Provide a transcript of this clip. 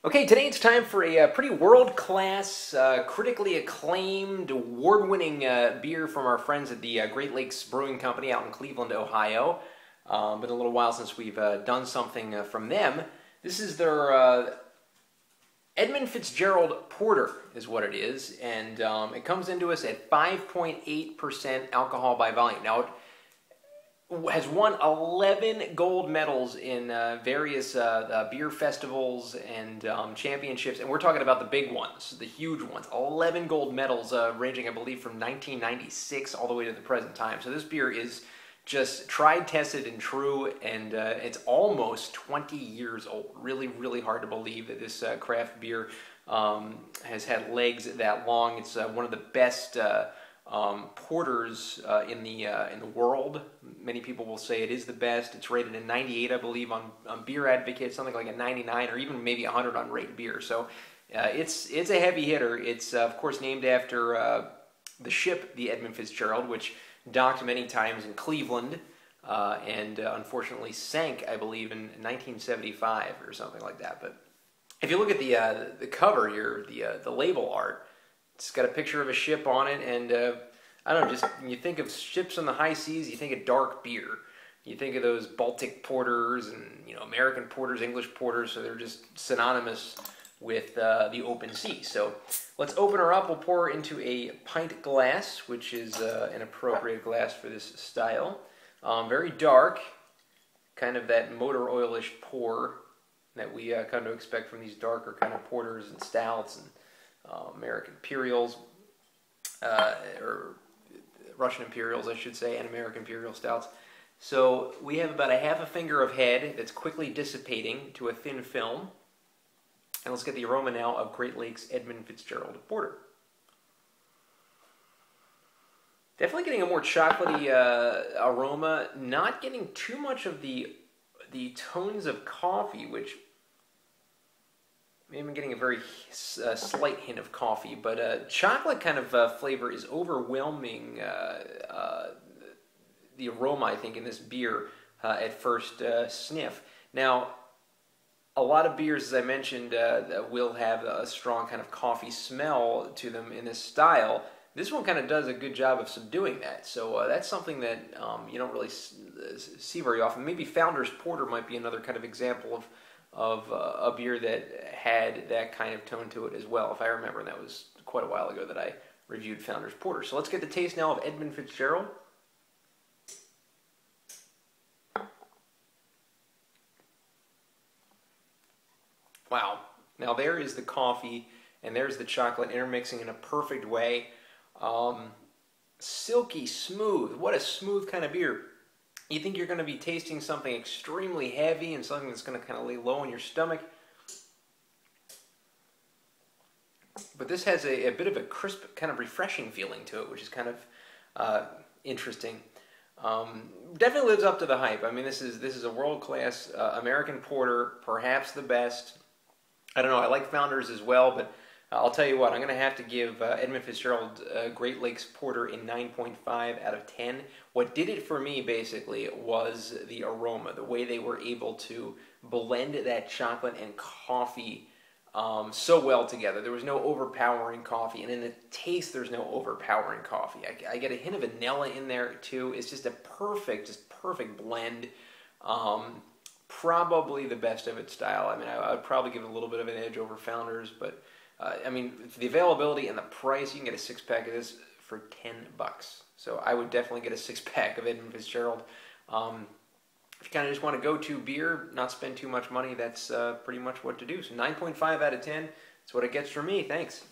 Okay, today it's time for a pretty world-class, critically acclaimed, award-winning beer from our friends at the Great Lakes Brewing Company out in Cleveland, Ohio. Been a little while since we've done something from them. This is their Edmund Fitzgerald Porter is what it is, and it comes into us at 5.8% alcohol by volume. Now, it has won 11 gold medals in various beer festivals and championships, and we're talking about the big ones, the huge ones. 11 gold medals ranging, I believe, from 1996 all the way to the present time. So this beer is just tried, tested, and true, and it's almost 20 years old. Really, really hard to believe that this craft beer has had legs that long. It's one of the best porters in the world. Many people will say it is the best. It's rated a 98, I believe, on Beer Advocate, something like a 99, or even maybe 100 on Rate Beer. So it's a heavy hitter. It's of course named after the ship, the Edmund Fitzgerald, which docked many times in Cleveland and unfortunately sank, I believe, in 1975 or something like that. But if you look at the cover here, the label art, it's got a picture of a ship on it, and I don't know, just when you think of ships on the high seas, you think of dark beer. You think of those Baltic porters and, you know, American porters, English porters, so they're just synonymous with the open sea. So let's open her up. We'll pour her into a pint glass, which is an appropriate glass for this style. Very dark, kind of that motor oilish pour that we come to expect from these darker kind of porters and stouts and American Imperials, or Russian Imperials, I should say, and American Imperial Stouts. So we have about a half a finger of head that's quickly dissipating to a thin film. And let's get the aroma now of Great Lakes Edmund Fitzgerald Porter. Definitely getting a more chocolatey aroma, not getting too much of the tones of coffee, which maybe I'm getting a very slight hint of coffee, but chocolate kind of flavor is overwhelming the aroma, I think, in this beer at first sniff. Now, a lot of beers, as I mentioned, will have a strong kind of coffee smell to them in this style. This one kind of does a good job of subduing that, so that's something that you don't really see very often. Maybe Founder's Porter might be another kind of example of a beer that had that kind of tone to it as well, if I remember, and that was quite a while ago that I reviewed Founder's Porter. So let's get the taste now of Edmund Fitzgerald. Wow. Now there is the coffee, and there's the chocolate intermixing in a perfect way. Silky smooth. What a smooth kind of beer. You think you're going to be tasting something extremely heavy and something that's going to kind of lay low in your stomach. But this has a bit of a crisp, kind of refreshing feeling to it, which is kind of interesting. Definitely lives up to the hype. I mean, this is a world-class American porter, perhaps the best. I don't know, I like Founders as well, but I'll tell you what, I'm going to have to give Edmund Fitzgerald Great Lakes Porter a 9.5 out of 10. What did it for me, basically, was the aroma, the way they were able to blend that chocolate and coffee so well together. There was no overpowering coffee, and in the taste, there's no overpowering coffee. I get a hint of vanilla in there, too. It's just a perfect blend. Probably the best of its style. I mean, I would probably give it a little bit of an edge over Founders, but I mean, for the availability and the price, you can get a six-pack of this for $10. So I would definitely get a six-pack of Edmund Fitzgerald. If you kind of just want to go to beer, not spend too much money, that's pretty much what to do. So 9.5 out of 10, that's what it gets for me. Thanks.